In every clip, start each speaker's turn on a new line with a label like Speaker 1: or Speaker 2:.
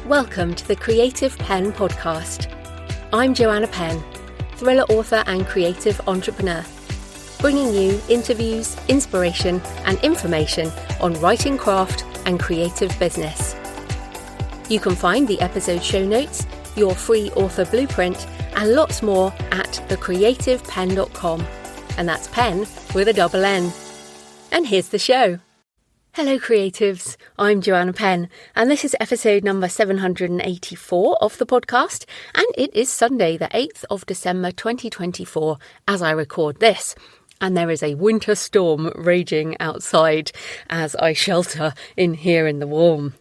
Speaker 1: Welcome to the Creative Penn podcast. I'm Joanna Penn, thriller author and creative entrepreneur, bringing you interviews, inspiration and information on writing craft and creative business. You can find the episode show notes, your free author blueprint and lots more at thecreativepenn.com, and that's Penn with a double N. And here's the show. Hello creatives, I'm Joanna Penn and this is episode number 784 of the podcast, and it is Sunday the 8th of December 2024 as I record this, and there is a winter storm raging outside as I shelter in here in the warm.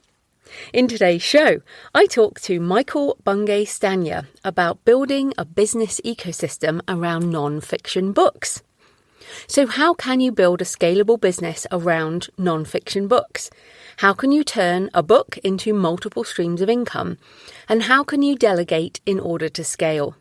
Speaker 1: In today's show, I talk to Michael Bungay Stanier about building a business ecosystem around non-fiction books. So how can you build a scalable business around non-fiction books? How can you turn a book into multiple streams of income? And how can you delegate in order to scale?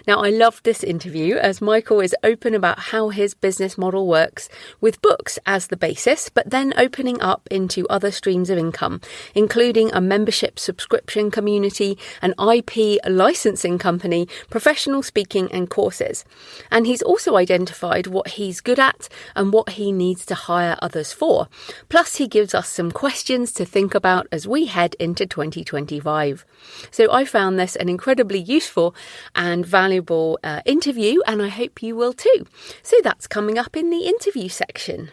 Speaker 1: Now, I loved this interview as Michael is open about how his business model works with books as the basis, but then opening up into other streams of income, including a membership subscription community, an IP licensing company, professional speaking and courses. And he's also identified what he's good at and what he needs to hire others for. Plus, he gives us some questions to think about as we head into 2025. So I found this an incredibly useful and valuable interview, and I hope you will too. So that's coming up in the interview section.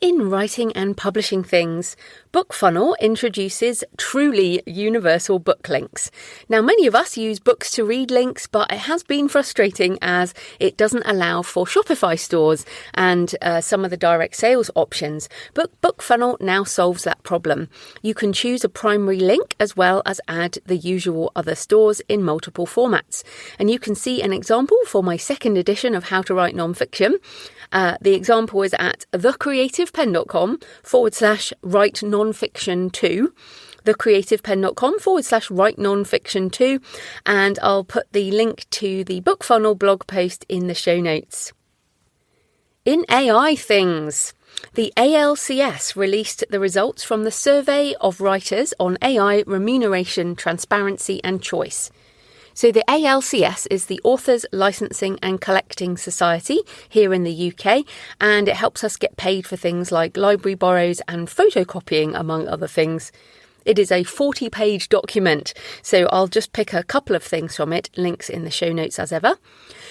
Speaker 1: In writing and publishing things, BookFunnel introduces truly universal book links. Now, many of us use books to read links, but it has been frustrating as it doesn't allow for Shopify stores and some of the direct sales options. But BookFunnel now solves that problem. You can choose a primary link as well as add the usual other stores in multiple formats. And you can see an example for my second edition of How to Write Nonfiction. The example is at thecreativepenn.com/write nonfiction 2, thecreativepenn.com/write nonfiction 2, and I'll put the link to the BookFunnel blog post in the show notes. In AI things, the ALCS released the results from the survey of writers on AI remuneration, transparency and choice. So the ALCS is the Authors Licensing and Collecting Society here in the UK, and it helps us get paid for things like library borrows and photocopying, among other things. It is a 40-page document, so I'll just pick a couple of things from it, links in the show notes as ever.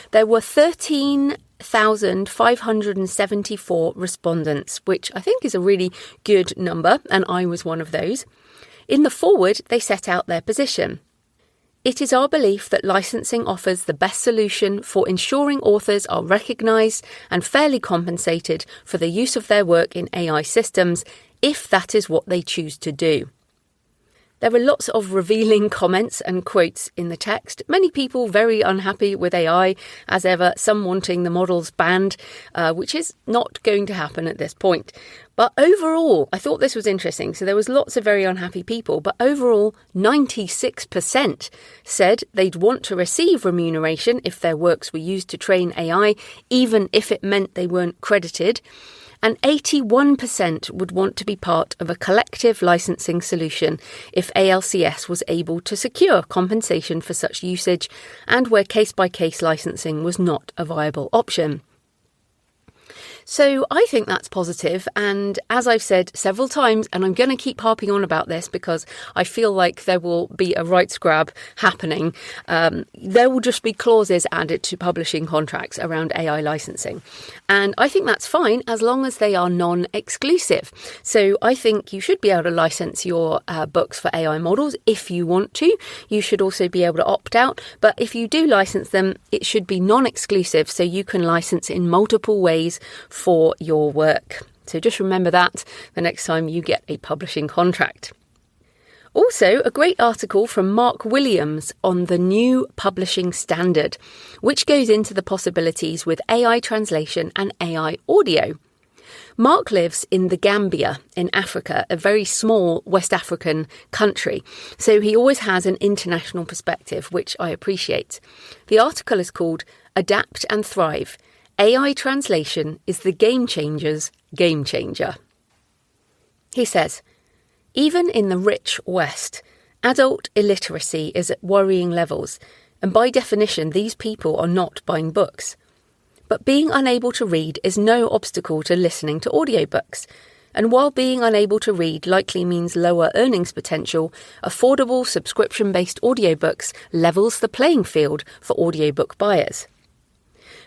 Speaker 1: There were 13,574 respondents, which I think is a really good number, and I was one of those. In the foreword, they set out their position. It is our belief that licensing offers the best solution for ensuring authors are recognised and fairly compensated for the use of their work in AI systems, if that is what they choose to do. There were lots of revealing comments and quotes in the text. Many people very unhappy with AI, as ever, some wanting the models banned, which is not going to happen at this point. But overall, I thought this was interesting. So there was lots of very unhappy people, but overall, 96% said they'd want to receive remuneration if their works were used to train AI, even if it meant they weren't credited. And 81% would want to be part of a collective licensing solution if ALCS was able to secure compensation for such usage and where case-by-case licensing was not a viable option. So I think that's positive, and as I've said several times, and I'm going to keep harping on about this because I feel like there will be a rights grab happening, there will just be clauses added to publishing contracts around AI licensing. And I think that's fine as long as they are non-exclusive. So I think you should be able to license your books for AI models if you want to. You should also be able to opt out, but if you do license them, it should be non-exclusive so you can license in multiple ways for your work. So just remember that the next time you get a publishing contract. Also, a great article from Mark Williams on the new publishing standard, which goes into the possibilities with AI translation and AI audio. Mark lives in the Gambia in Africa, a very small West African country, so he always has an international perspective, which I appreciate. The article is called Adapt and Thrive. AI translation is the game changer's game changer. He says, even in the rich West, adult illiteracy is at worrying levels, and by definition, these people are not buying books. But being unable to read is no obstacle to listening to audiobooks. And while being unable to read likely means lower earnings potential, affordable subscription-based audiobooks levels the playing field for audiobook buyers.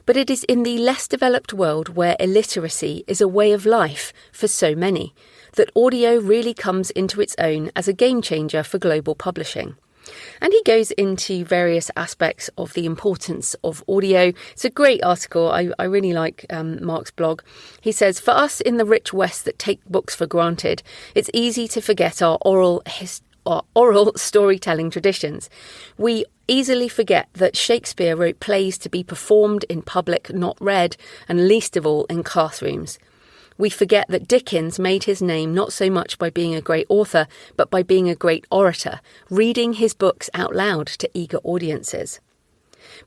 Speaker 1: But it is in the less developed world where illiteracy is a way of life for so many, that audio really comes into its own as a game changer for global publishing. And he goes into various aspects of the importance of audio. It's a great article. I really like Mark's blog. He says, for us in the rich West that take books for granted, it's easy to forget our oral storytelling traditions. We easily forget that Shakespeare wrote plays to be performed in public, not read, and least of all in classrooms. We forget that Dickens made his name not so much by being a great author, but by being a great orator, reading his books out loud to eager audiences.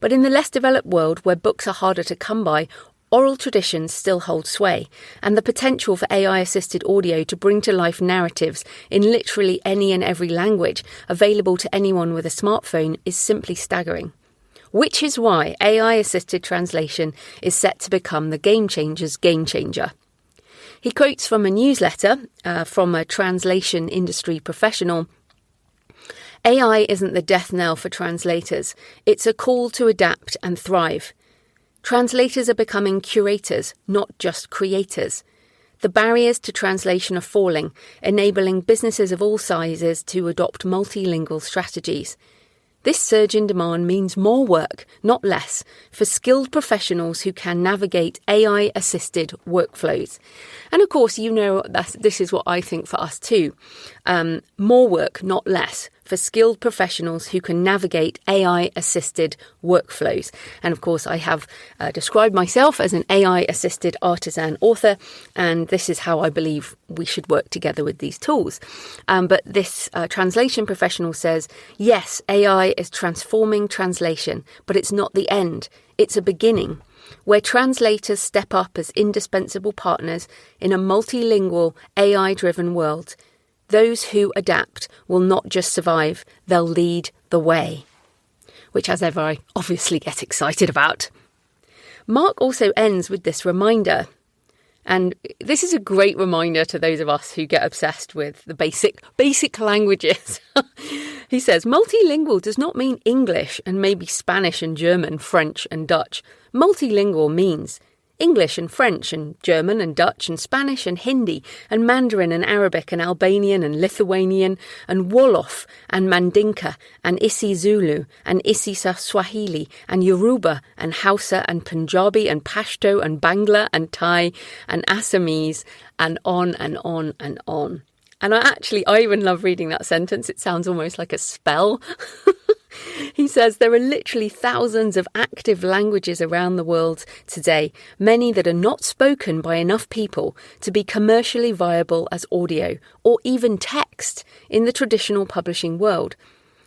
Speaker 1: But in the less developed world, where books are harder to come by, oral traditions still hold sway, and the potential for AI-assisted audio to bring to life narratives in literally any and every language available to anyone with a smartphone is simply staggering. Which is why AI-assisted translation is set to become the game changer's game changer. He quotes from a newsletter from a translation industry professional. AI isn't the death knell for translators. It's a call to adapt and thrive. Translators are becoming curators, not just creators. The barriers to translation are falling, enabling businesses of all sizes to adopt multilingual strategies. This surge in demand means more work, not less, for skilled professionals who can navigate AI-assisted workflows. And of course, you know, this is what I think for us too. More work, not less, for skilled professionals who can navigate AI-assisted workflows. And of course, I have described myself as an AI-assisted artisan author, and this is how I believe we should work together with these tools. But this translation professional says, yes, AI is transforming translation, but it's not the end. It's a beginning, where translators step up as indispensable partners in a multilingual, AI-driven world. Those who adapt will not just survive, they'll lead the way. Which, as ever, I obviously get excited about. Mark also ends with this reminder. And this is a great reminder to those of us who get obsessed with the basic languages. He says, multilingual does not mean English and maybe Spanish and German, French and Dutch. Multilingual means English and French and German and Dutch and Spanish and Hindi and Mandarin and Arabic and Albanian and Lithuanian and Wolof and Mandinka and isiZulu and Swahili and Yoruba and Hausa and Punjabi and Pashto and Bangla and Thai and Assamese and on and on and on. And I even love reading that sentence. It sounds almost like a spell. He says there are literally thousands of active languages around the world today, many that are not spoken by enough people to be commercially viable as audio or even text in the traditional publishing world,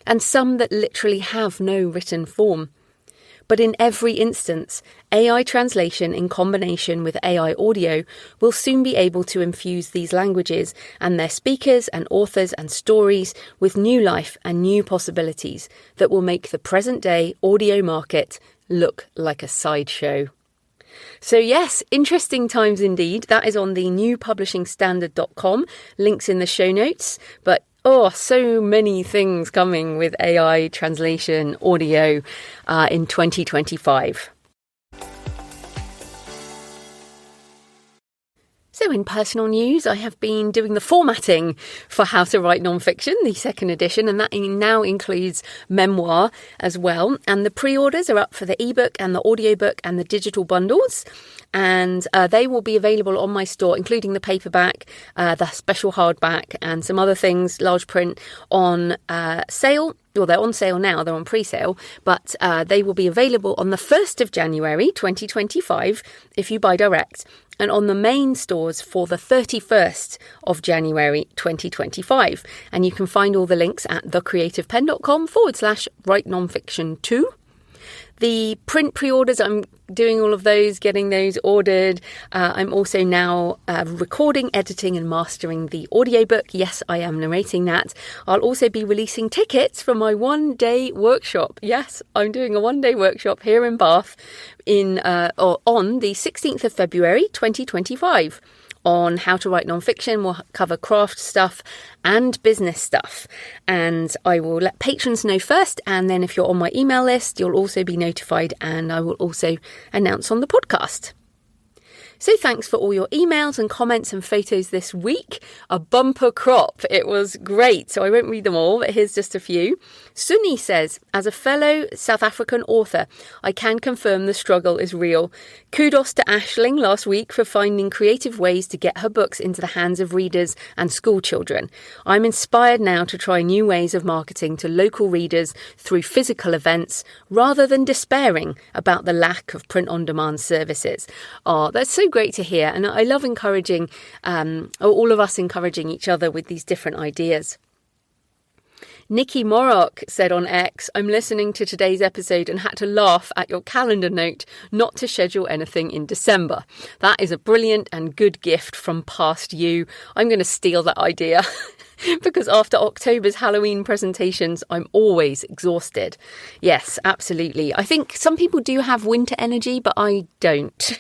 Speaker 1: and some that literally have no written form. But in every instance, AI translation in combination with AI audio will soon be able to infuse these languages and their speakers and authors and stories with new life and new possibilities that will make the present-day audio market look like a sideshow. So yes, interesting times indeed. That is on the newpublishingstandard.com. Links in the show notes. But so many things coming with AI translation audio in 2025. So in personal news, I have been doing the formatting for How to Write Nonfiction, the second edition, and that now includes memoir as well. And the pre-orders are up for the ebook and the audiobook and the digital bundles. And they will be available on my store, including the paperback, the special hardback, and some other things, large print, on sale. Well, they're on sale now, they're on pre-sale, but they will be available on the 1st of January 2025 if you buy direct, and on the main stores for the 31st of January 2025. And you can find all the links at thecreativepenn.com/write nonfiction 2. The print pre-orders, I'm doing all of those, getting those ordered. I'm also now recording, editing and mastering the audiobook. Yes, I am narrating that. I'll also be releasing tickets for my one-day workshop. Yes, I'm doing a one-day workshop here in Bath on the 16th of February 2025. On how to write non-fiction. We'll cover craft stuff and business stuff. And I will let patrons know first. And then if you're on my email list, you'll also be notified. And I will also announce on the podcast. So thanks for all your emails and comments and photos this week. A bumper crop. It was great. So I won't read them all, but here's just a few. Sunni says, as a fellow South African author, I can confirm the struggle is real. Kudos to Aisling last week for finding creative ways to get her books into the hands of readers and school children. I'm inspired now to try new ways of marketing to local readers through physical events rather than despairing about the lack of print-on-demand services. Oh, that's so great to hear. And I love encouraging, all of us encouraging each other with these different ideas. Nikki Morrock said on X, I'm listening to today's episode and had to laugh at your calendar note not to schedule anything in December. That is a brilliant and good gift from past you. I'm going to steal that idea because after October's Halloween presentations, I'm always exhausted. Yes, absolutely. I think some people do have winter energy, but I don't.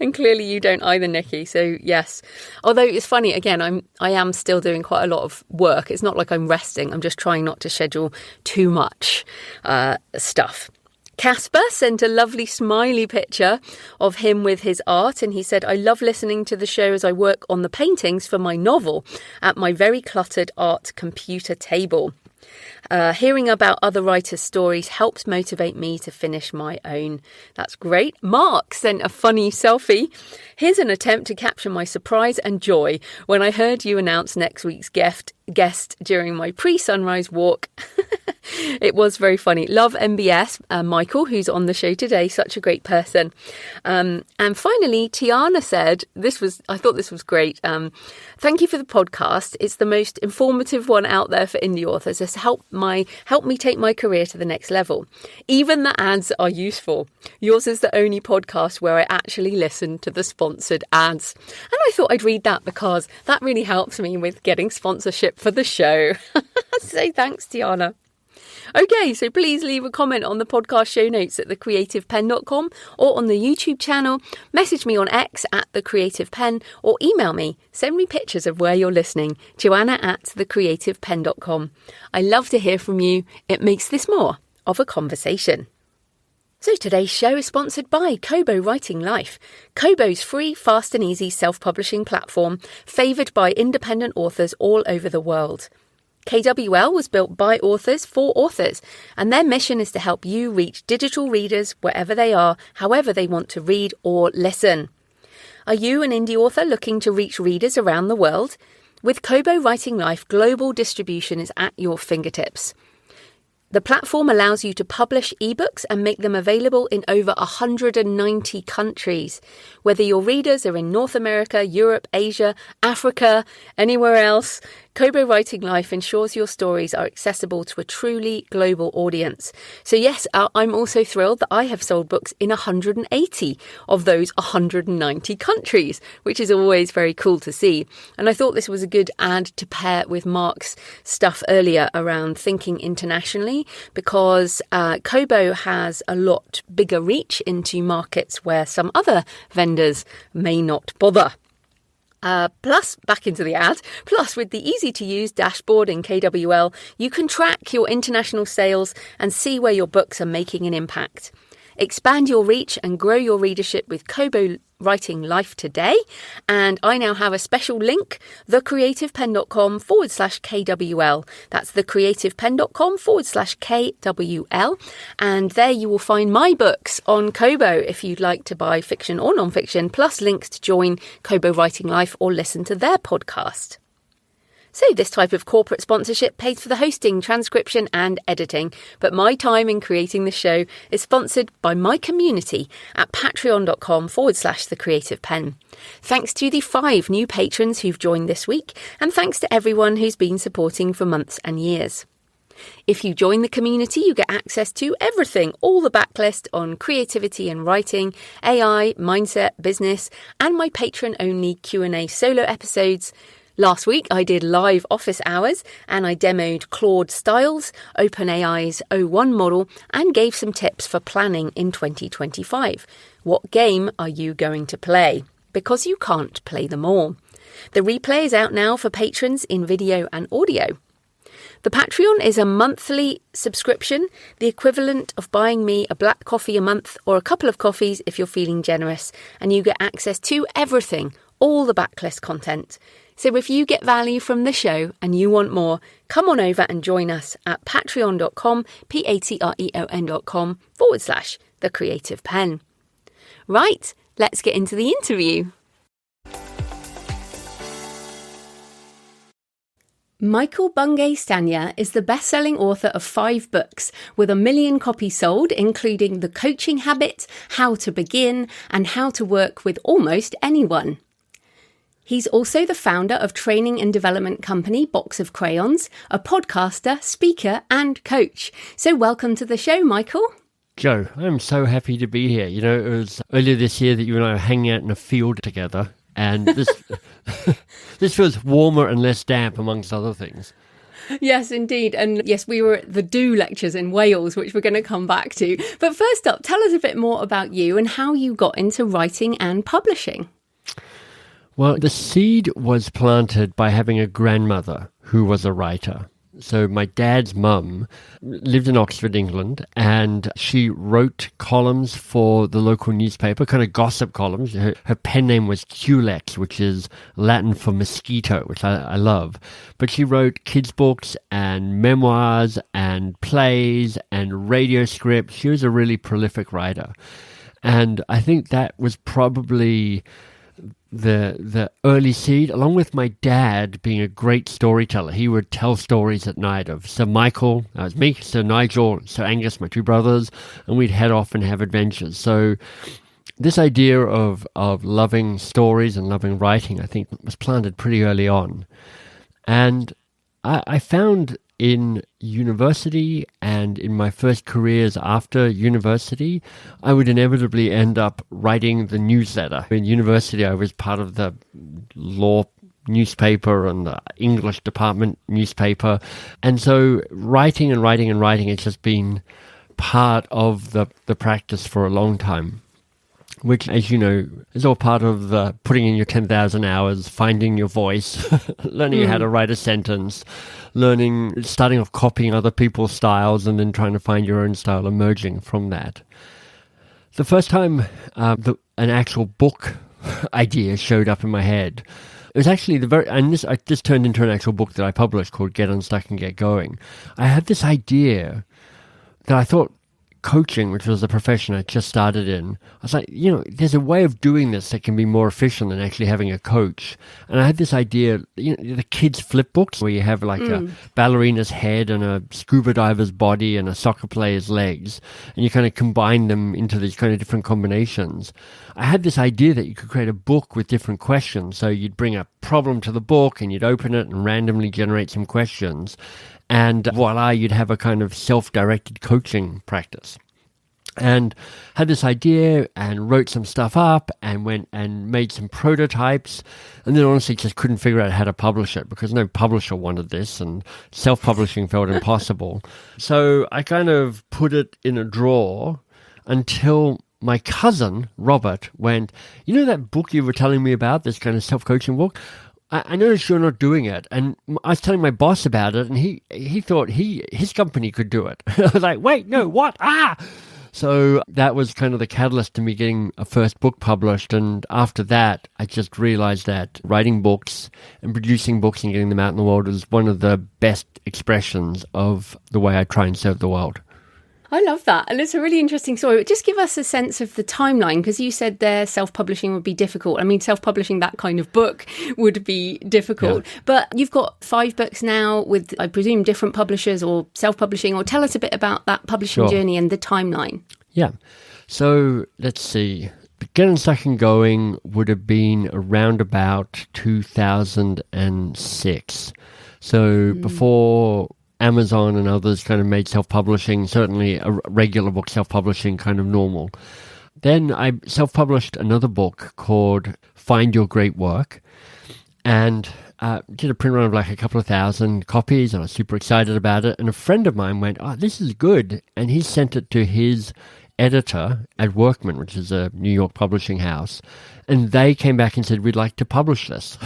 Speaker 1: And clearly you don't either, Nikki. So yes, although it's funny, again, I am still doing quite a lot of work. It's not like I'm resting. I'm just trying not to schedule too much stuff. Casper sent a lovely smiley picture of him with his art, and he said, I love listening to the show as I work on the paintings for my novel at my very cluttered art computer table. Hearing about other writers' stories helps motivate me to finish my own. That's great. Mark sent a funny selfie. Here's an attempt to capture my surprise and joy when I heard you announce next week's guest during my pre-sunrise walk. It was very funny. Love MBS, Michael, who's on the show today, such a great person. And finally, Tiana said, I thought this was great. Thank you for the podcast. It's the most informative one out there for indie authors. It's helped me take my career to the next level. Even the ads are useful. Yours is the only podcast where I actually listen to the sponsored ads. And I thought I'd read that because that really helps me with getting sponsorship for the show. So thanks, Tiana. Okay, so please leave a comment on the podcast show notes at thecreativepenn.com or on the YouTube channel. Message me on X at thecreativepenn or email me. Send me pictures of where you're listening. Joanna at thecreativepenn.com. I love to hear from you. It makes this more of a conversation. So today's show is sponsored by Kobo Writing Life. Kobo's free, fast and easy self-publishing platform favoured by independent authors all over the world. KWL was built by authors for authors, and their mission is to help you reach digital readers wherever they are, however they want to read or listen. Are you an indie author looking to reach readers around the world? With Kobo Writing Life, global distribution is at your fingertips. The platform allows you to publish ebooks and make them available in over 190 countries. Whether your readers are in North America, Europe, Asia, Africa, anywhere else, Kobo Writing Life ensures your stories are accessible to a truly global audience. So yes, I'm also thrilled that I have sold books in 180 of those 190 countries, which is always very cool to see. And I thought this was a good ad to pair with Mark's stuff earlier around thinking internationally, because Kobo has a lot bigger reach into markets where some other vendors may not bother. Plus, back into the ad, plus with the easy-to-use dashboard in KWL, you can track your international sales and see where your books are making an impact. Expand your reach and grow your readership with Kobo Writing Life today. And I now have a special link, thecreativepenn.com/KWL. That's thecreativepenn.com/KWL. And there you will find my books on Kobo if you'd like to buy fiction or non-fiction, plus links to join Kobo Writing Life or listen to their podcast. So this type of corporate sponsorship pays for the hosting, transcription and editing, but my time in creating the show is sponsored by my community at patreon.com/thecreativepenn. Thanks to the 5 new patrons who've joined this week, and thanks to everyone who's been supporting for months and years. If you join the community, you get access to everything, all the backlist on creativity and writing, AI, mindset, business, and my patron-only Q&A solo episodes. Last week, I did live office hours and I demoed Claude Styles, OpenAI's O1 model, and gave some tips for planning in 2025. What game are you going to play? Because you can't play them all. The replay is out now for patrons in video and audio. The Patreon is a monthly subscription, the equivalent of buying me a black coffee a month or a couple of coffees if you're feeling generous, and you get access to everything, all the backlist content. So if you get value from the show and you want more, come on over and join us at patreon.com, patreon.com/The Creative Penn. Right, let's get into the interview. Michael Bungay Stanier is the best-selling author of 5 books with 1 million copies sold, including The Coaching Habit, How to Begin, and How to Work with Almost Anyone. He's also the founder of training and development company Box of Crayons, a podcaster, speaker, and coach. So welcome to the show, Michael.
Speaker 2: Joe, I'm so happy to be here. You know, it was earlier this year that you and I were hanging out in a field together, and this this feels warmer and less damp, amongst other things.
Speaker 1: Yes, indeed. And yes, we were at the Do lectures in Wales, which we're going to come back to. But first up, tell us a bit more about you and how you got into writing and publishing.
Speaker 2: Well, the seed was planted by having a grandmother who was a writer. So my dad's mum lived in Oxford, England, and she wrote columns for the local newspaper, kind of gossip columns. Her pen name was Culex, which is Latin for mosquito, which I love. But she wrote kids' books and memoirs and plays and radio scripts. She was a really prolific writer. And I think that was probably the early seed, along with my dad being a great storyteller. He would tell stories at night of Sir Michael, that was me, Sir Nigel, Sir Angus, my 2 brothers, and we'd head off and have adventures. So this idea of loving stories and loving writing, I think, was planted pretty early on. And I found in university and in my first careers after university, I would inevitably end up writing the newsletter. In university, I was part of the law newspaper and the English department newspaper. And so writing has just been part of the practice for a long time, which, as you know, is all part of the putting in your 10,000 hours, finding your voice, learning how to write a sentence, starting off copying other people's styles and then trying to find your own style emerging from that. The first time an actual book idea showed up in my head, it was actually this turned into an actual book that I published called Get Unstuck and Get Going. I had this idea that I thought coaching, which was a profession I just started in, I was like, there's a way of doing this that can be more efficient than actually having a coach. And I had this idea, the kids' flip books, where you have like a ballerina's head and a scuba diver's body and a soccer player's legs, and you kind of combine them into these kind of different combinations. I had this idea that you could create a book with different questions. So you'd bring a problem to the book and you'd open it and randomly generate some questions. And voila, you'd have a kind of self-directed coaching practice. And had this idea and wrote some stuff up and went and made some prototypes. And then honestly just couldn't figure out how to publish it because no publisher wanted this and self-publishing felt impossible. So I kind of put it in a drawer until my cousin, Robert, went, that book you were telling me about, this kind of self-coaching book? I noticed you're not doing it. And I was telling my boss about it, and he thought his company could do it. I was like, wait, no, what? So that was kind of the catalyst to me getting a first book published. And after that, I just realized that writing books and producing books and getting them out in the world is one of the best expressions of the way I try and serve the world.
Speaker 1: I love that. And it's a really interesting story. Just give us a sense of the timeline, because you said there self-publishing would be difficult. I mean, self-publishing that kind of book would be difficult. Yeah. But you've got 5 books now with, I presume, different publishers or self-publishing. Or tell us a bit about that publishing journey and the timeline.
Speaker 2: Yeah. So let's see. Get Unstuck and Going would have been around about 2006. So before Amazon and others kind of made self-publishing, certainly a regular book self-publishing, kind of normal. Then I self-published another book called Find Your Great Work, and did a print run of like a couple of thousand copies, and I was super excited about it. And a friend of mine went, "Oh, this is good," and he sent it to his editor at Workman, which is a New York publishing house, and they came back and said, "We'd like to publish this."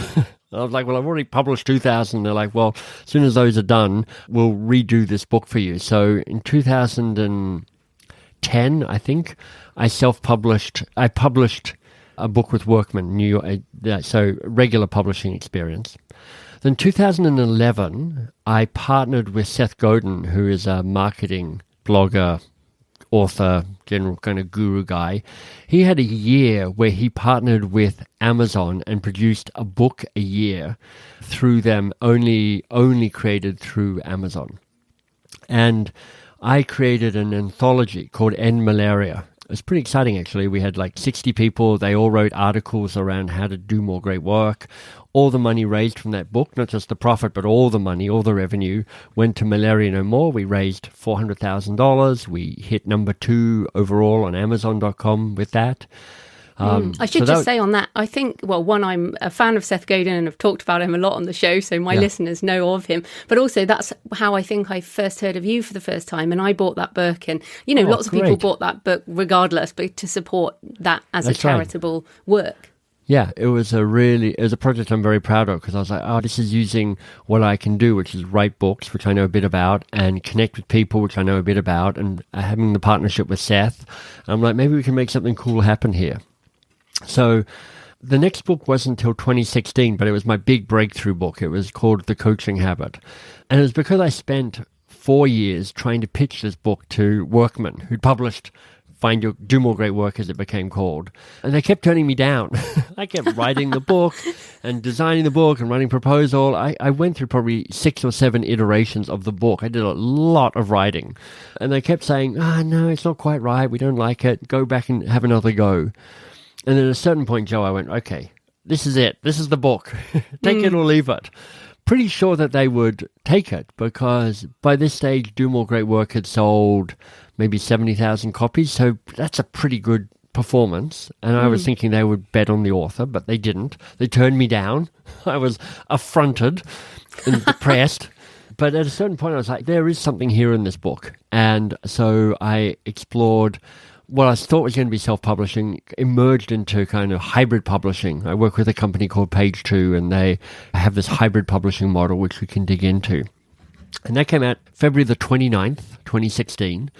Speaker 2: I was like, "Well, I've already published 2,000. They're like, "Well, as soon as those are done, we'll redo this book for you." So in 2010, I think, I published a book with Workman, New York, so regular publishing experience. Then 2011, I partnered with Seth Godin, who is a marketing blogger, author, general kind of guru guy. He had a year where he partnered with Amazon and produced a book a year through them, only created through Amazon. And I created an anthology called End Malaria. It was pretty exciting, actually. We had like 60 people. They all wrote articles around how to do more great work. All the money raised from that book, not just the profit, but all the money, all the revenue, went to Malaria No More. We raised $400,000. We hit number 2 overall on Amazon.com with that.
Speaker 3: I should say on that, I think, well, one, I'm a fan of Seth Godin and I've talked about him a lot on the show, so my listeners know of him. But also that's how I think I first heard of you for the first time, and I bought that book. And, you know, lots of people bought that book regardless, but to support that as a charitable work.
Speaker 2: Yeah, it was a project I'm very proud of, because I was like, oh, this is using what I can do, which is write books, which I know a bit about, and connect with people, which I know a bit about, and having the partnership with Seth. I'm like, maybe we can make something cool happen here. So the next book wasn't until 2016, but it was my big breakthrough book. It was called The Coaching Habit. And it was because I spent 4 years trying to pitch this book to Workman, who'd published Do More Great Work, as it became called. And they kept turning me down. I kept writing the book and designing the book and writing proposal. I went through probably 6 or 7 iterations of the book. I did a lot of writing. And they kept saying, no, it's not quite right. We don't like it. Go back and have another go. And at a certain point, Joe, I went, okay, this is it. This is the book. Take it or leave it. Pretty sure that they would take it, because by this stage, Do More Great Work had sold maybe 70,000 copies. So that's a pretty good performance. And I was thinking they would bet on the author, but they didn't. They turned me down. I was affronted and depressed. But at a certain point, I was like, there is something here in this book. And so I explored what I thought was going to be self-publishing, emerged into kind of hybrid publishing. I work with a company called Page 2, and they have this hybrid publishing model, which we can dig into. And that came out February the 29th, 2016.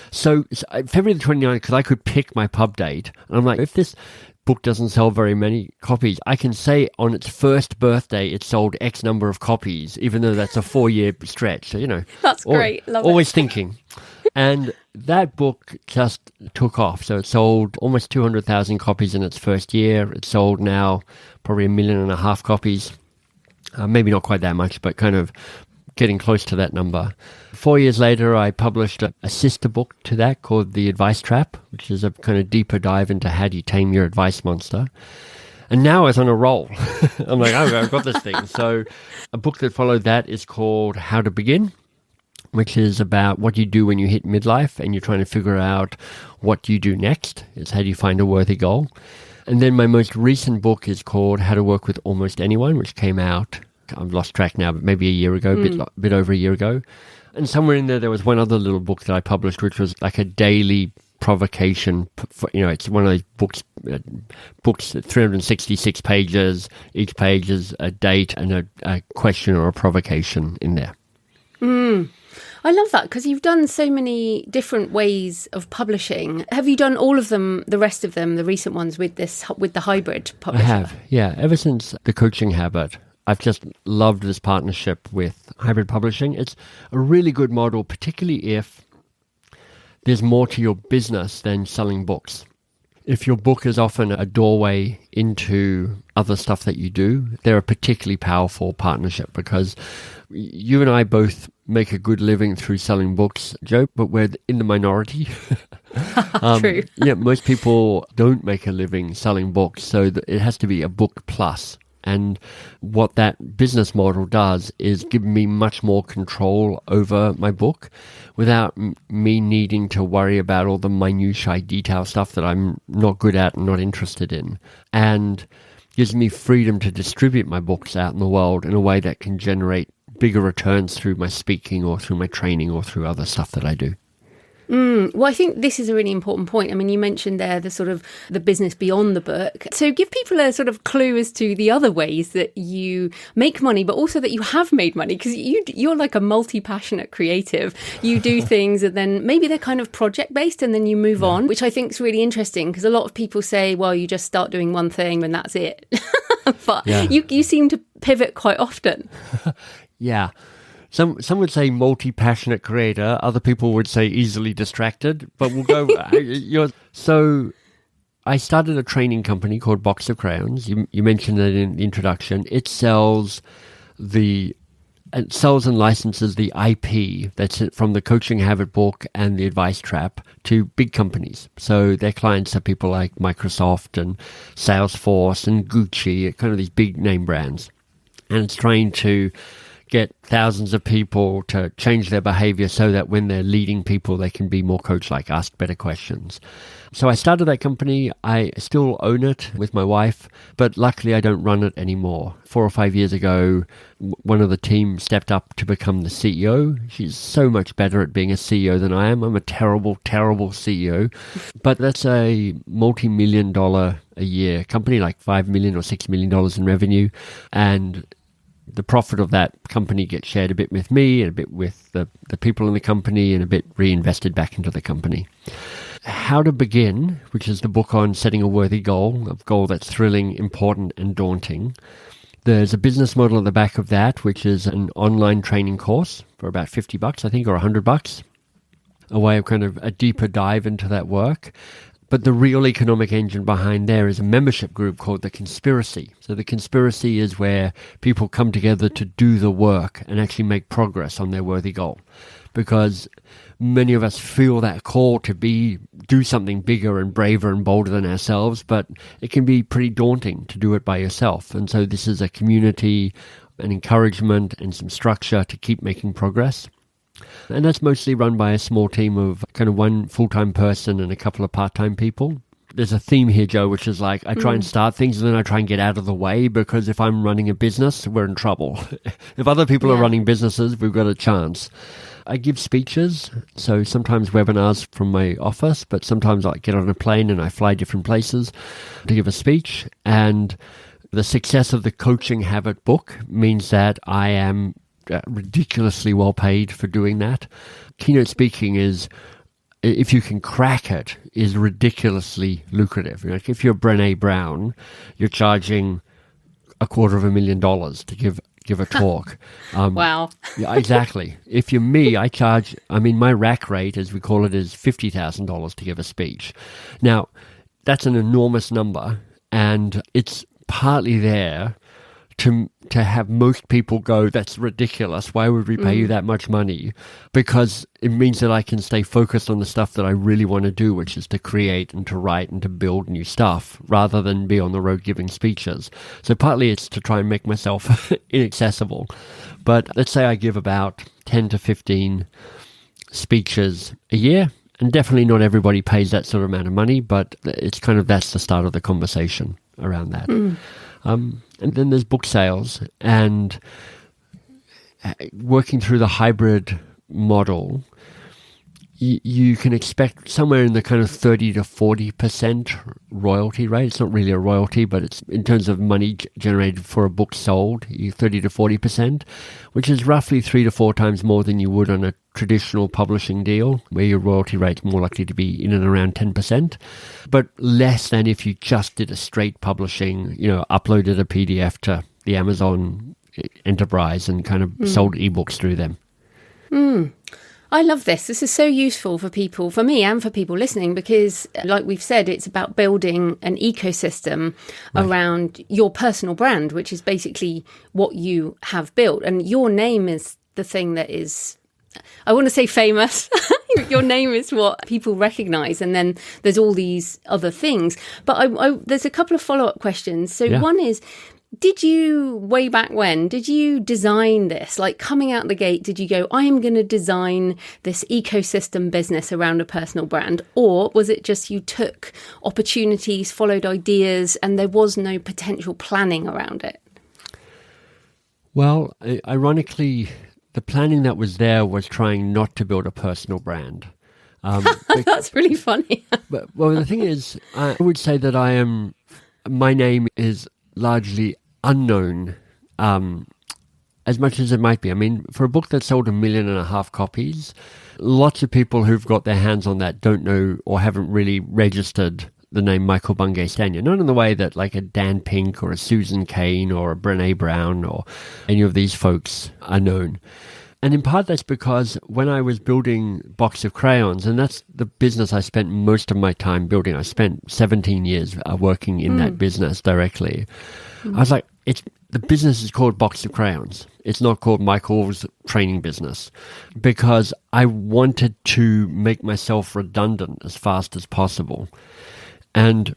Speaker 2: So February the 29th, because I could pick my pub date. And I'm like, if this book doesn't sell very many copies, I can say on its first birthday it sold X number of copies, even though that's a 4-year stretch. So, you know.
Speaker 3: That's great. Love
Speaker 2: always
Speaker 3: it.
Speaker 2: Thinking. And that book just took off. So it sold almost 200,000 copies in its first year. It's sold now probably 1.5 million copies. Maybe not quite that much, but kind of getting close to that number. 4 years later, I published a sister book to that called The Advice Trap, which is a kind of deeper dive into how do you tame your advice monster. And now I was on a roll. I'm like, oh, I've got this thing. So a book that followed that is called How to Begin, which is about what you do when you hit midlife and you're trying to figure out what you do next. It's how do you find a worthy goal. And then my most recent book is called How to Work with Almost Anyone, which came out, I've lost track now, but maybe a year ago, a bit over a year ago. And somewhere in there was one other little book that I published, which was like a daily provocation. It's one of those books, 366 pages. Each page is a date and a question or a provocation in there.
Speaker 3: I love that, because you've done so many different ways of publishing. Have you done all of them, the rest of them, the recent ones with the hybrid publisher?
Speaker 2: I have, yeah. Ever since The Coaching Habit, I've just loved this partnership with hybrid publishing. It's a really good model, particularly if there's more to your business than selling books. If your book is often a doorway into other stuff that you do, they're a particularly powerful partnership, because you and I both make a good living through selling books, Joe, but we're in the minority.
Speaker 3: True.
Speaker 2: Yeah, most people don't make a living selling books, so it has to be a book plus And what that business model does is give me much more control over my book without me needing to worry about all the minutiae detail stuff that I'm not good at and not interested in. And gives me freedom to distribute my books out in the world in a way that can generate bigger returns through my speaking or through my training or through other stuff that I do.
Speaker 3: Well, I think this is a really important point. I mean, you mentioned there the sort of the business beyond the book. So give people a sort of clue as to the other ways that you make money, but also that you have made money, because you're like a multi-passionate creative. You do things and then maybe they're kind of project-based and then you move on, which I think is really interesting because a lot of people say, well, you just start doing one thing and that's it. But you seem to pivot quite often.
Speaker 2: Yeah. Some would say multi-passionate creator. Other people would say easily distracted. But we'll go. So I started a training company called Box of Crayons. You mentioned it in the introduction. It sells and licenses the IP that's from the Coaching Habit book and the Advice Trap to big companies. So their clients are people like Microsoft and Salesforce and Gucci, kind of these big name brands. And it's trying to get thousands of people to change their behavior so that when they're leading people, they can be more coach-like, ask better questions. So I started that company. I still own it with my wife, but luckily I don't run it anymore. 4 or 5 years ago, one of the team stepped up to become the CEO. She's so much better at being a CEO than I am. I'm a terrible, terrible CEO. But that's a multi-million-dollar a year company, like $5 million or $6 million in revenue. And the profit of that company gets shared a bit with me and a bit with the people in the company and a bit reinvested back into the company. How to Begin, which is the book on setting a worthy goal, a goal that's thrilling, important, and daunting. There's a business model at the back of that, which is an online training course for about $50, I think, or $100, a way of kind of a deeper dive into that work. But the real economic engine behind there is a membership group called The Conspiracy. So The Conspiracy is where people come together to do the work and actually make progress on their worthy goal. Because many of us feel that call to do something bigger and braver and bolder than ourselves, but it can be pretty daunting to do it by yourself. And so this is a community, an encouragement, and some structure to keep making progress. And that's mostly run by a small team of kind of one full-time person and a couple of part-time people. There's a theme here, Joe, which is like I try and start things and then I try and get out of the way, because if I'm running a business, we're in trouble. If other people are running businesses, we've got a chance. I give speeches, so sometimes webinars from my office, but sometimes I get on a plane and I fly different places to give a speech. And the success of the Coaching Habit book means that I am ridiculously well paid for doing that. Keynote speaking is, if you can crack it, is ridiculously lucrative. If you're Brené Brown, you're charging $250,000 to give a talk.
Speaker 3: Wow.
Speaker 2: Yeah, exactly. If you're me, my rack rate, as we call it, is $50,000 to give a speech. Now, that's an enormous number, and it's partly there to have most people go, that's ridiculous. Why would we pay you that much money? Because it means that I can stay focused on the stuff that I really want to do, which is to create and to write and to build new stuff, rather than be on the road giving speeches. So partly it's to try and make myself inaccessible. But let's say I give about 10 to 15 speeches a year. And definitely not everybody pays that sort of amount of money, but it's kind of, that's the start of the conversation around that. And then there's book sales, and working through the hybrid model, you can expect somewhere in the kind of 30 to 40% royalty rate. It's not really a royalty, but it's in terms of money generated for a book sold, 30 to 40%, which is roughly 3 to 4 times more than you would on a traditional publishing deal, where your royalty rate's more likely to be in and around 10%, but less than if you just did a straight publishing, uploaded a PDF to the Amazon enterprise and kind of sold ebooks through them.
Speaker 3: I love this. This is so useful for people, for me and for people listening, because like we've said, it's about building an ecosystem around your personal brand, which is basically what you have built. And your name is the thing that is, I want to say famous. Your name is what people recognize. And then there's all these other things. But there's a couple of follow-up questions. So one is, Did you, way back when, did you design this? Like coming out the gate, did you go, I am going to design this ecosystem business around a personal brand? Or was it just you took opportunities, followed ideas, and there was no potential planning around it?
Speaker 2: Well, ironically, the planning that was there was trying not to build a personal brand.
Speaker 3: That's really funny.
Speaker 2: Well, the thing is, I would say that my name is largely unknown, as much as it might be. I mean, for a book that sold 1.5 million copies, lots of people who've got their hands on that don't know or haven't really registered the name Michael Bungay Stanier. Not in the way that like a Dan Pink or a Susan Cain or a Brené Brown or any of these folks are known. And in part that's because when I was building Box of Crayons, and that's the business I spent most of my time building, I spent 17 years working in that business directly. I was like, the business is called Box of Crayons. It's not called Michael's training business, because I wanted to make myself redundant as fast as possible. And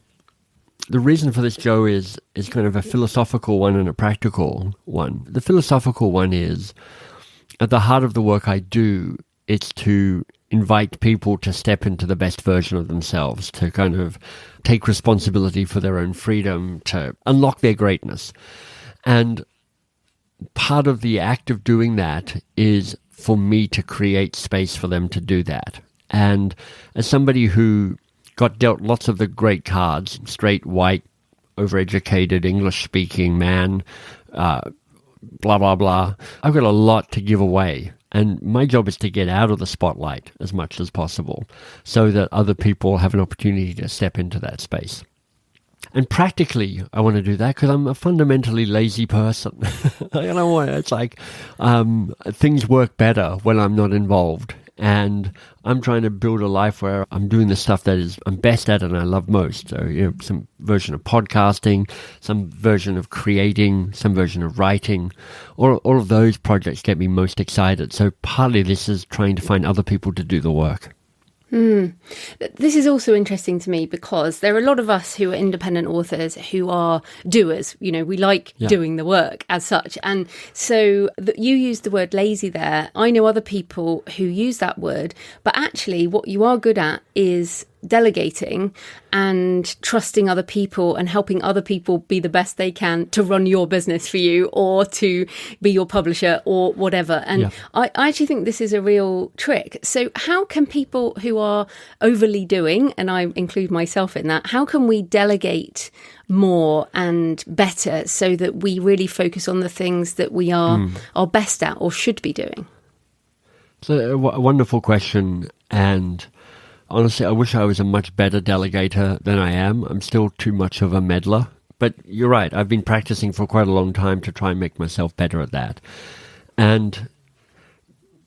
Speaker 2: the reason for this, Joe, is kind of a philosophical one and a practical one. The philosophical one is, at the heart of the work I do, it's to invite people to step into the best version of themselves, to kind of take responsibility for their own freedom, to unlock their greatness. And part of the act of doing that is for me to create space for them to do that. And as somebody who got dealt lots of the great cards, straight, white, overeducated, English-speaking man, blah, blah, blah, I've got a lot to give away. And my job is to get out of the spotlight as much as possible so that other people have an opportunity to step into that space. And practically, I want to do that because I'm a fundamentally lazy person. It's like things work better when I'm not involved. And I'm trying to build a life where I'm doing the stuff that I'm best at and I love most. So, some version of podcasting, some version of creating, some version of writing. All of those projects get me most excited. So partly this is trying to find other people to do the work.
Speaker 3: This is also interesting to me because there are a lot of us who are independent authors who are doers. We like doing the work as such. And so you used the word lazy there. I know other people who use that word, but actually what you are good at is delegating and trusting other people and helping other people be the best they can to run your business for you or to be your publisher or whatever. And I actually think this is a real trick. So how can people who are overly doing, and I include myself in that, how can we delegate more and better so that we really focus on the things that we are best at or should be doing?
Speaker 2: It's a wonderful question. And honestly, I wish I was a much better delegator than I am. I'm still too much of a meddler. But you're right. I've been practicing for quite a long time to try and make myself better at that. And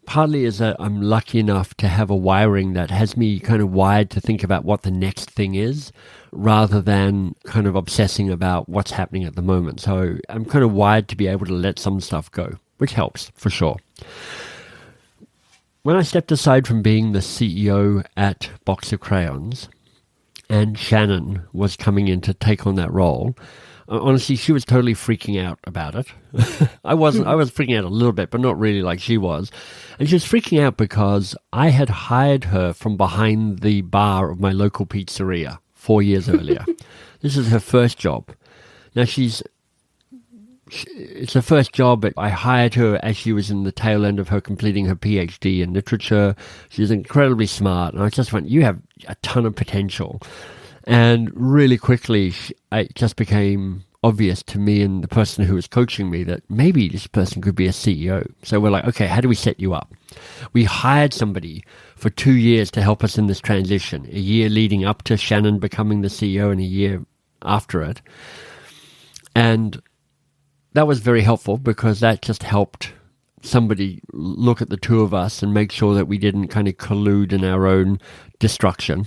Speaker 2: partly is that I'm lucky enough to have a wiring that has me kind of wired to think about what the next thing is rather than kind of obsessing about what's happening at the moment. So I'm kind of wired to be able to let some stuff go, which helps for sure. When I stepped aside from being the CEO at Box of Crayons and Shannon was coming in to take on that role, honestly, she was totally freaking out about it. I wasn't. I was freaking out a little bit, but not really like she was. And she was freaking out because I had hired her from behind the bar of my local pizzeria 4 years earlier. This is her first job. Now, it's her first job, but I hired her as she was in the tail end of her completing her PhD in literature. She's incredibly smart, and I just went, you have a ton of potential. And really quickly, it just became obvious to me and the person who was coaching me that maybe this person could be a CEO. So we're like, okay, how do we set you up? We hired somebody for 2 years to help us in this transition, a year leading up to Shannon becoming the CEO and a year after it. And that was very helpful because that just helped somebody look at the two of us and make sure that we didn't kind of collude in our own destruction,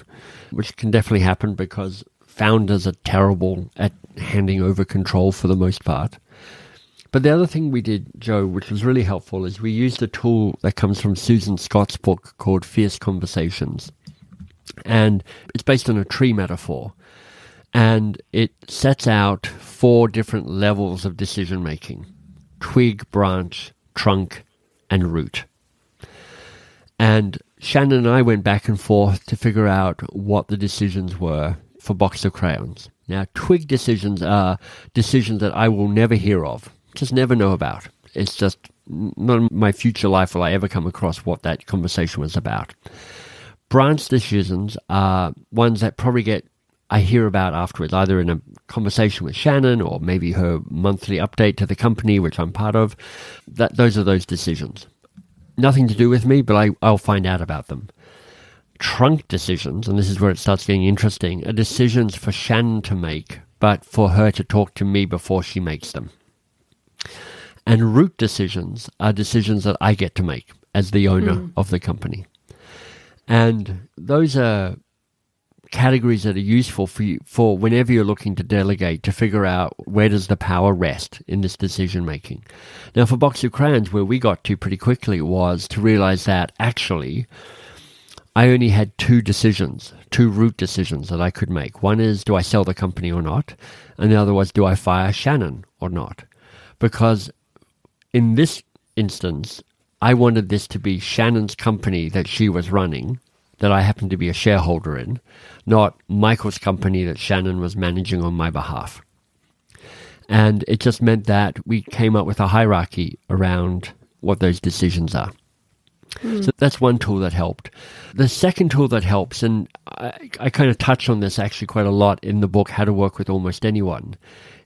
Speaker 2: which can definitely happen because founders are terrible at handing over control for the most part. But the other thing we did, Joe, which was really helpful, is we used a tool that comes from Susan Scott's book called Fierce Conversations. And it's based on a tree metaphor. And it sets out 4 different levels of decision making: twig, branch, trunk, and root. And Shannon and I went back and forth to figure out what the decisions were for Box of Crayons. Now, twig decisions are decisions that I will never hear of, just never know about. It's just not in my future life will I ever come across what that conversation was about. Branch decisions are ones that probably I hear about afterwards, either in a conversation with Shannon or maybe her monthly update to the company, which I'm part of. Those are those decisions. Nothing to do with me, but I'll find out about them. Trunk decisions, and this is where it starts getting interesting, are decisions for Shannon to make, but for her to talk to me before she makes them. And root decisions are decisions that I get to make as the owner of the company. And those are categories that are useful for you for whenever you're looking to delegate, to figure out where does the power rest in this decision making. Now, for Box of Crayons, where we got to pretty quickly was to realize that actually I only had 2 root decisions that I could make. One is, do I sell the company or not? And the other was, do I fire Shannon or not? Because in this instance, I wanted this to be Shannon's company that she was running, that I happened to be a shareholder in, not Michael's company that Shannon was managing on my behalf. And it just meant that we came up with a hierarchy around what those decisions are. So that's one tool that helped. The second tool that helps, and I kind of touch on this actually quite a lot in the book, How to Work with Almost Anyone,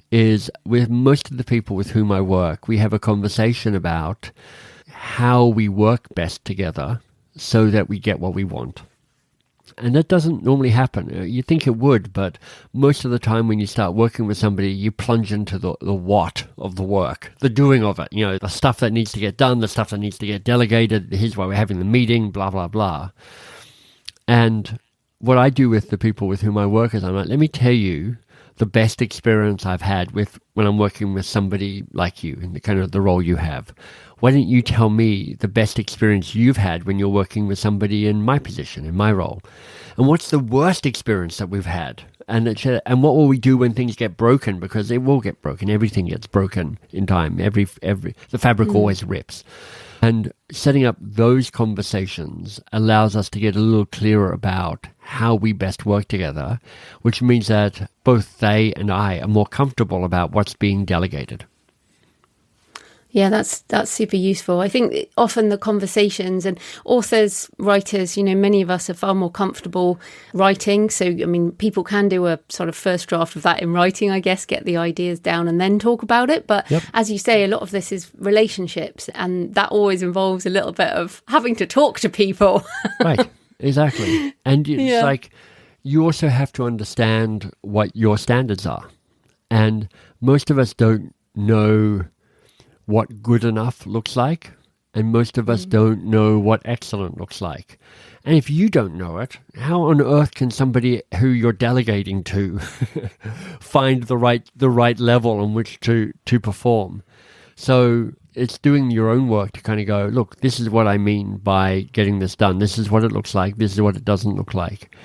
Speaker 2: is with most of the people with whom I work, we have a conversation about how we work best together so that we get what we want. And that doesn't normally happen. You think it would, but most of the time when you start working with somebody, you plunge into the what of the work, the doing of it, the stuff that needs to get done, the stuff that needs to get delegated. Here's why we're having the meeting, blah, blah, blah. And what I do with the people with whom I work is I'm like, let me tell you the best experience I've had when I'm working with somebody like you in the kind of the role you have. Why don't you tell me the best experience you've had when you're working with somebody in my position, in my role? And what's the worst experience that we've had? And what will we do when things get broken? Because they will get broken. Everything gets broken in time. The fabric always rips. And setting up those conversations allows us to get a little clearer about how we best work together, which means that both they and I are more comfortable about what's being delegated.
Speaker 3: Yeah, that's super useful. I think often the conversations, and authors, writers, many of us are far more comfortable writing. So, people can do a sort of first draft of that in writing, I guess, get the ideas down and then talk about it. But as you say, a lot of this is relationships, and that always involves a little bit of having to talk to people.
Speaker 2: Right, exactly. And it's like you also have to understand what your standards are. And most of us don't know what good enough looks like, and most of us don't know what excellent looks like. And if you don't know it, how on earth can somebody who you're delegating to find the right level on which to perform? So it's doing your own work to kind of go, look, this is what I mean by getting this done. This is what it looks like. This is what it doesn't look like.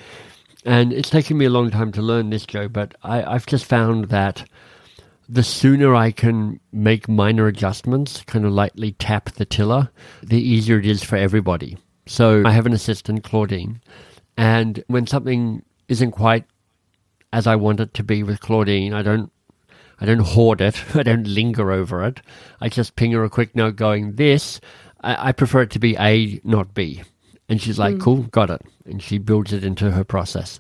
Speaker 2: And it's taken me a long time to learn this, Joe, but I've just found that the sooner I can make minor adjustments, kind of lightly tap the tiller, the easier it is for everybody. So I have an assistant, Claudine, and when something isn't quite as I want it to be with Claudine, I don't hoard it. I don't linger over it. I just ping her a quick note going, I prefer it to be A, not B. And she's like, cool, got it. And she builds it into her process.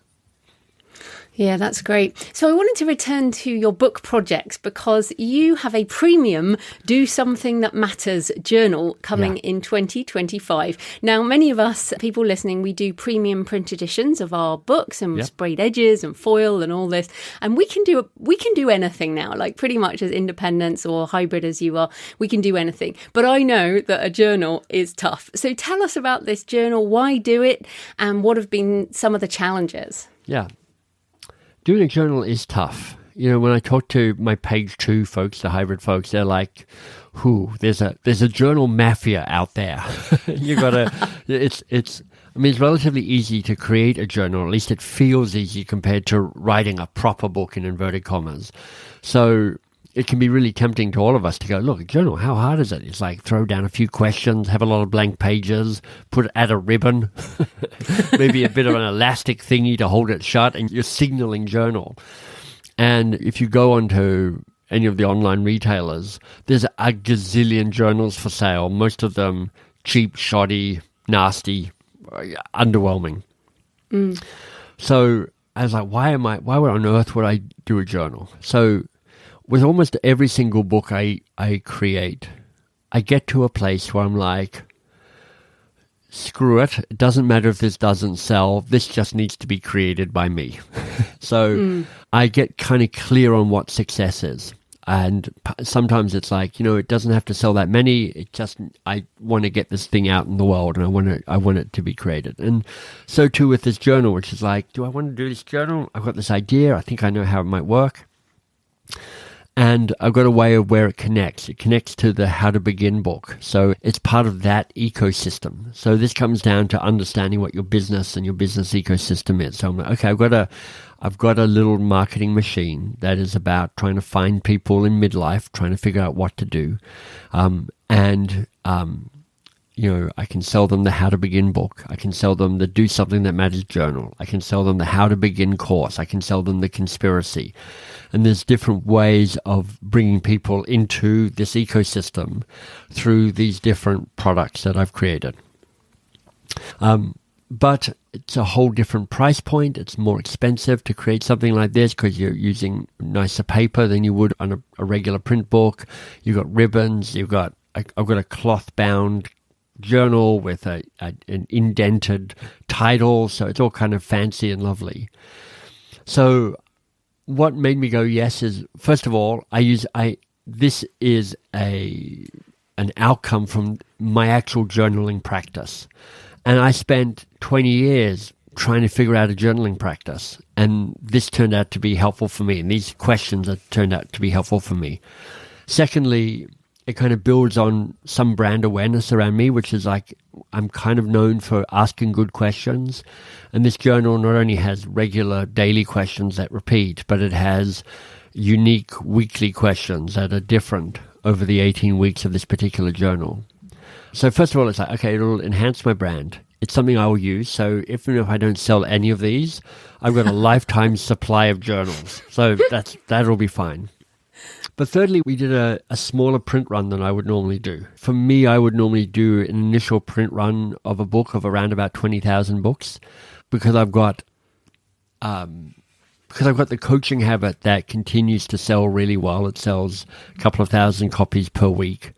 Speaker 3: Yeah, that's great. So I wanted to return to your book projects, because you have a premium Do Something That Matters journal coming in 2025. Now, many of us, people listening, we do premium print editions of our books and sprayed edges and foil and all this. And we can do anything now, like pretty much as independents or hybrid as you are, we can do anything. But I know that a journal is tough. So tell us about this journal, why do it, and what have been some of the challenges?
Speaker 2: Yeah. Doing a journal is tough. When I talk to my page 2 folks, the hybrid folks, they're like, there's a journal mafia out there. You gotta, I mean, it's relatively easy to create a journal. At least it feels easy compared to writing a proper book in inverted commas. So it can be really tempting to all of us to go, look, a journal, how hard is it? It's like throw down a few questions, have a lot of blank pages, add a ribbon, maybe a bit of an elastic thingy to hold it shut, and you're signaling journal. And if you go onto any of the online retailers, there's a gazillion journals for sale, most of them cheap, shoddy, nasty, underwhelming. So I was like, why on earth would I do a journal? So with almost every single book I create, I get to a place where I'm like, screw it. It doesn't matter if this doesn't sell. This just needs to be created by me. So I get kind of clear on what success is. And sometimes it's like, it doesn't have to sell that many. It just, I want to get this thing out in the world, and I want it to be created. And so too with this journal, which is like, do I want to do this journal? I've got this idea. I think I know how it might work. And I've got a way of where it connects. It connects to the How to Begin book. So it's part of that ecosystem. So this comes down to understanding what your business and your business ecosystem is. So I'm like, okay, I've got a little marketing machine that is about trying to find people in midlife, trying to figure out what to do. I can sell them the How to Begin book. I can sell them the Do Something That Matters journal. I can sell them the How to Begin course. I can sell them the Conspiracy. And there's different ways of bringing people into this ecosystem through these different products that I've created. But it's a whole different price point. It's more expensive to create something like this because you're using nicer paper than you would on a regular print book. You've got ribbons. I've got a cloth-bound journal with an indented title, so it's all kind of fancy and lovely. So what made me go yes is, first of all, this is an outcome from my actual journaling practice. And I spent 20 years trying to figure out a journaling practice. And this turned out to be helpful for me. And these questions have turned out to be helpful for me. Secondly, it kind of builds on some brand awareness around me, which is like, I'm kind of known for asking good questions. And this journal not only has regular daily questions that repeat, but it has unique weekly questions that are different over the 18 weeks of this particular journal. So first of all, it's like, okay, it'll enhance my brand. It's something I will use. So even if I don't sell any of these, I've got a lifetime supply of journals. So that'll be fine. But thirdly, we did a smaller print run than I would normally do. For me, I would normally do an initial print run of a book of around about 20,000 books because I've got the coaching habit that continues to sell really well. It sells a couple of thousand copies per week.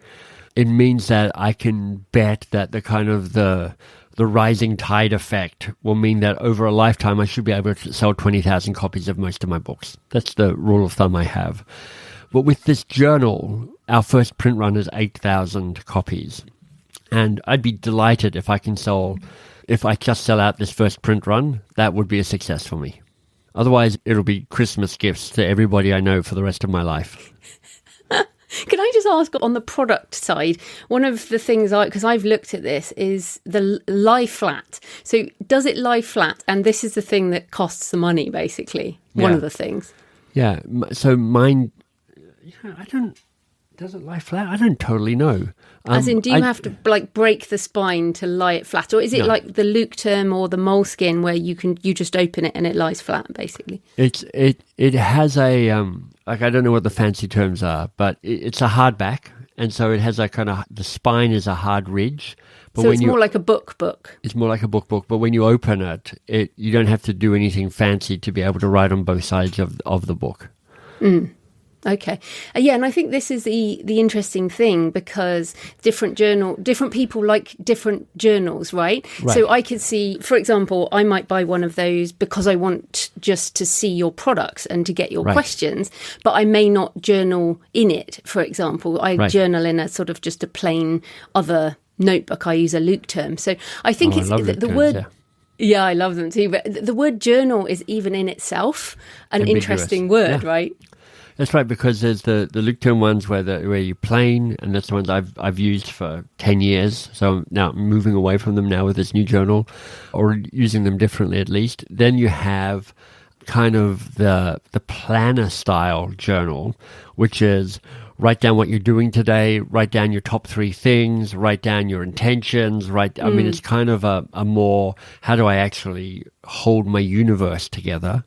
Speaker 2: It means that I can bet that the rising tide effect will mean that over a lifetime, I should be able to sell 20,000 copies of most of my books. That's the rule of thumb I have. But with this journal, our first print run is 8,000 copies. And I'd be delighted if I just sell out this first print run, that would be a success for me. Otherwise, it'll be Christmas gifts to everybody I know for the rest of my life.
Speaker 3: Can I just ask on the product side, one of the things because I've looked at this, is the lie flat. So does it lie flat? And this is the thing that costs the money, basically. Yeah. One of the things.
Speaker 2: Yeah. So mine, does it lie flat? I don't totally know.
Speaker 3: As in, do you have to break the spine to lie it flat? Or is it like the Luke term or the moleskin where you just open it and it lies flat, basically?
Speaker 2: It has a, I don't know what the fancy terms are, but it's a hardback. And so it has the spine is a hard ridge. But
Speaker 3: so it's more like a book. It's
Speaker 2: more like a book. But when you open it, you don't have to do anything fancy to be able to write on both sides of the book.
Speaker 3: Mm. Okay. Yeah, and I think this is the interesting thing because different people like different journals, right? So I could see, for example, I might buy one of those because I want just to see your products and to get your questions, but I may not journal in it, for example. I journal in a sort of just a plain other notebook. I use a Luke term. So I think it's the word... Yeah, I love them too. But the word journal is even in itself an interesting word, right?
Speaker 2: That's right, because there's the Leuchtturm ones where you plane, and that's the ones I've used for 10 years. So now I'm moving away from them now with this new journal, or using them differently at least. Then you have kind of the planner style journal, which is write down what you're doing today, write down your top 3 things, write down your intentions, I mean, it's kind of a more, how do I actually hold my universe together?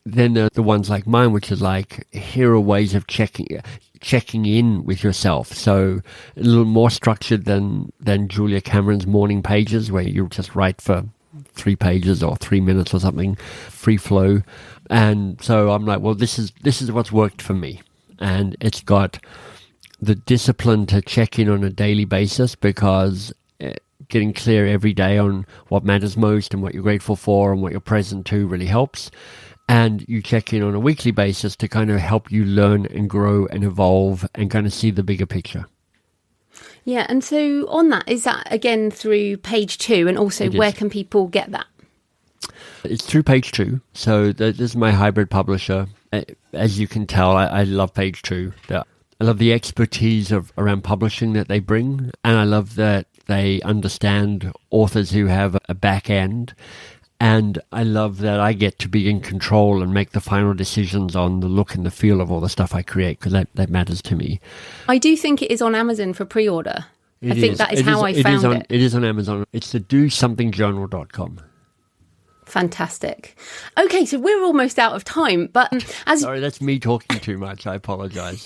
Speaker 2: Then there are the ones like mine, which is like, here are ways of checking in with yourself. So a little more structured than Julia Cameron's morning pages, where you just write for 3 pages or 3 minutes or something, free flow. And so I'm like, well, this is what's worked for me. And it's got the discipline to check in on a daily basis, because getting clear every day on what matters most and what you're grateful for and what you're present to really helps. And you check in on a weekly basis to kind of help you learn and grow and evolve and kind of see the bigger picture.
Speaker 3: Yeah, and so on that, is that again through page 2? And also, where can people get that?
Speaker 2: It's through page 2. So this is my hybrid publisher. As you can tell, I love page 2. I love the expertise around publishing that they bring. And I love that they understand authors who have a back end. And I love that I get to be in control and make the final decisions on the look and the feel of all the stuff I create, because that matters to me.
Speaker 3: I do think it is on Amazon for pre-order. I think that is how I found it.
Speaker 2: It is on Amazon. It's the DoSomethingJournal.com.
Speaker 3: Fantastic. Okay, so we're almost out of time, but
Speaker 2: Sorry, that's me talking too much. I apologize.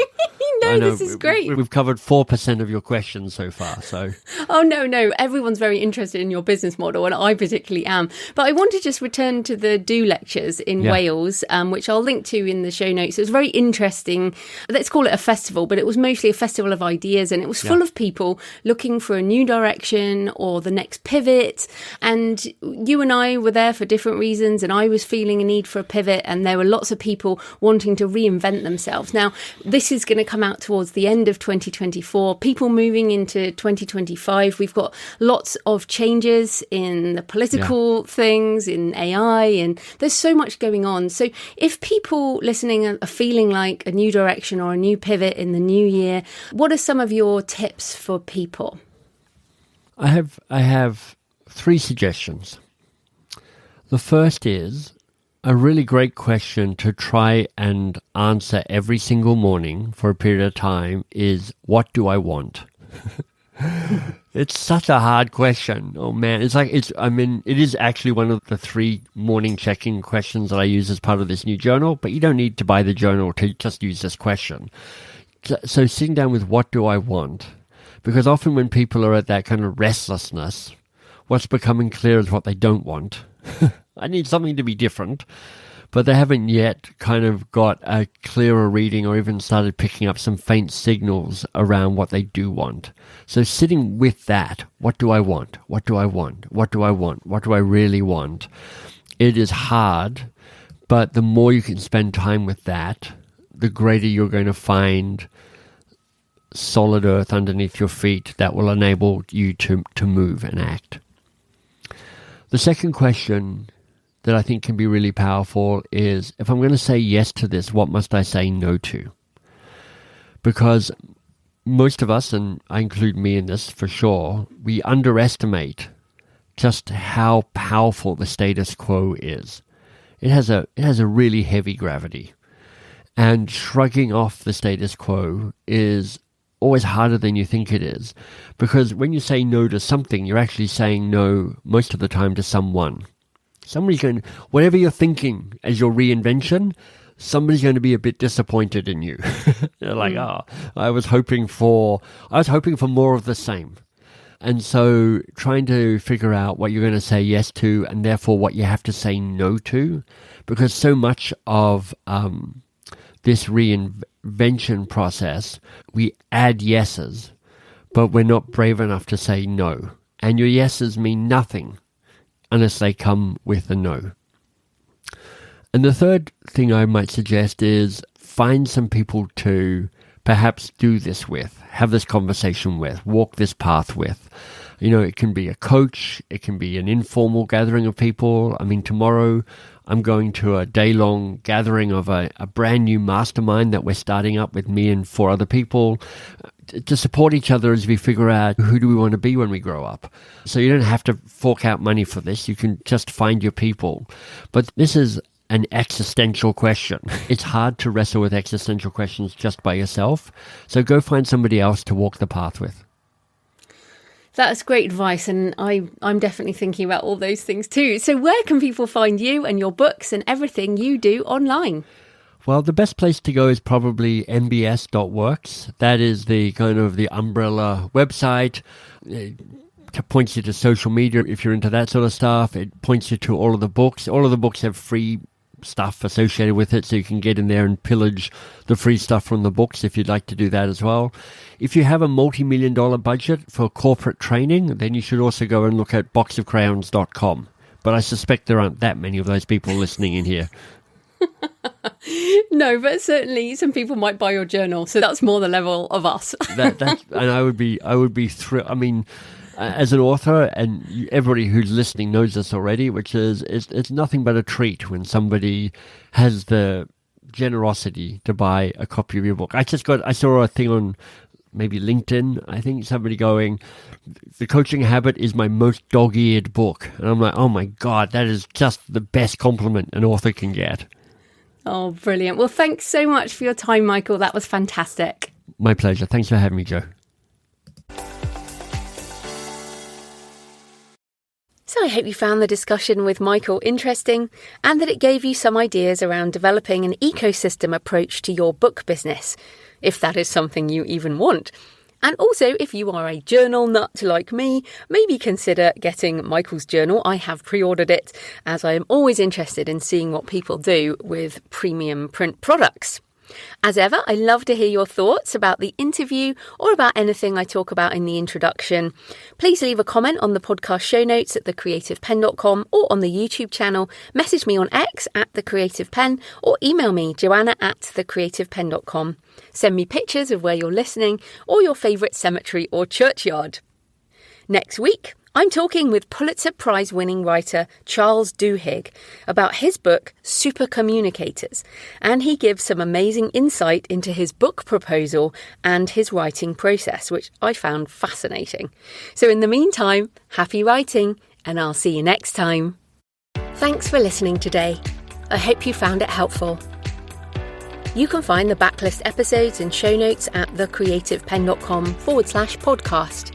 Speaker 3: No, this is great.
Speaker 2: We've covered 4% of your questions so far. So.
Speaker 3: Oh, no. Everyone's very interested in your business model, and I particularly am. But I want to just return to the Do Lectures in Wales, which I'll link to in the show notes. It was very interesting. Let's call it a festival, but it was mostly a festival of ideas, and it was full of people looking for a new direction or the next pivot. And you and I were there for different reasons, and I was feeling a need for a pivot, and there were lots of people wanting to reinvent themselves. Now, this is going to come out towards the end of 2024, people moving into 2025. We've got lots of changes in the political things, in AI, and there's so much going on. So if people listening are feeling like a new direction or a new pivot in the new year, what are some of your tips for people?
Speaker 2: I have 3 suggestions. The first is a really great question to try and answer every single morning for a period of time is, what do I want? It's such a hard question. Oh man, it is actually one of the 3 morning checking questions that I use as part of this new journal, but you don't need to buy the journal to just use this question. So sitting down with, what do I want? Because often when people are at that kind of restlessness, what's becoming clear is what they don't want. I need something to be different, but they haven't yet kind of got a clearer reading or even started picking up some faint signals around what they do want. So sitting with that, what do I want? What do I want? What do I want? What do I really want? It is hard, but the more you can spend time with that, the greater you're going to find solid earth underneath your feet that will enable you to move and act. The second question that I think can be really powerful is, if I'm going to say yes to this, what must I say no to? Because most of us, and I include me in this for sure, we underestimate just how powerful the status quo is. It has a really heavy gravity. And shrugging off the status quo is always harder than you think it is. Because when you say no to something, you're actually saying no most of the time to someone. Somebody's going, whatever you're thinking as your reinvention, somebody's going to be a bit disappointed in you. They're like, I was hoping for more of the same. And so trying to figure out what you're going to say yes to, and therefore what you have to say no to, because so much of this reinvention process, we add yeses, but we're not brave enough to say no. And your yeses mean nothing unless they come with a no. And the third thing I might suggest is find some people to perhaps do this with, have this conversation with, walk this path with. It can be a coach, it can be an informal gathering of people. I mean, tomorrow I'm going to a day-long gathering of a brand new mastermind that we're starting up with me and 4 other people to support each other as we figure out who do we want to be when we grow up. So you don't have to fork out money for this. You can just find your people. But this is an existential question. It's hard to wrestle with existential questions just by yourself. So go find somebody else to walk the path with.
Speaker 3: That's great advice, and I'm definitely thinking about all those things too. So where can people find you and your books and everything you do online?
Speaker 2: Well, the best place to go is probably mbs.works. That is the kind of the umbrella website. It points you to social media if you're into that sort of stuff. It points you to all of the books. All of the books have free stuff associated with it, so you can get in there and pillage the free stuff from the books if you'd like to do that as well. If you have a multi-million-dollar budget for corporate training, then you should also go and look at boxofcrayons.com. But I suspect there aren't that many of those people listening in here.
Speaker 3: No, but certainly some people might buy your journal, so that's more the level of us.
Speaker 2: And I would be thrilled. I mean, as an author, and everybody who's listening knows this already, which is it's nothing but a treat when somebody has the generosity to buy a copy of your book. I saw a thing on maybe LinkedIn, I think, somebody going, "The Coaching Habit is my most dog-eared book." And I'm like, oh my God, that is just the best compliment an author can get.
Speaker 3: Oh, brilliant. Well, thanks so much for your time, Michael. That was fantastic.
Speaker 2: My pleasure. Thanks for having me, Jo.
Speaker 1: So I hope you found the discussion with Michael interesting and that it gave you some ideas around developing an ecosystem approach to your book business, if that is something you even want. And also, if you are a journal nut like me, maybe consider getting Michael's journal. I have pre-ordered it, as I am always interested in seeing what people do with premium print products. As ever, I love to hear your thoughts about the interview or about anything I talk about in the introduction. Please leave a comment on the podcast show notes at thecreativepenn.com or on the YouTube channel. Message me on X at thecreativepenn or email me, joanna@thecreativepenn.com. Send me pictures of where you're listening or your favourite cemetery or churchyard. Next week, I'm talking with Pulitzer Prize-winning writer Charles Duhigg about his book, Super Communicators, and he gives some amazing insight into his book proposal and his writing process, which I found fascinating. So in the meantime, happy writing, and I'll see you next time. Thanks for listening today. I hope you found it helpful. You can find the backlist episodes and show notes at thecreativepenn.com/podcast.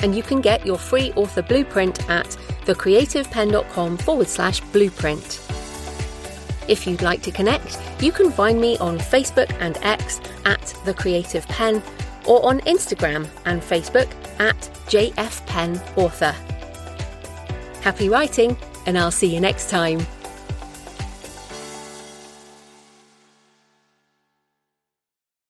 Speaker 1: And you can get your free author blueprint at thecreativepenn.com/blueprint. If you'd like to connect, you can find me on Facebook and X at The Creative Penn or on Instagram and Facebook at JFPennAuthor. Happy writing, and I'll see you next time.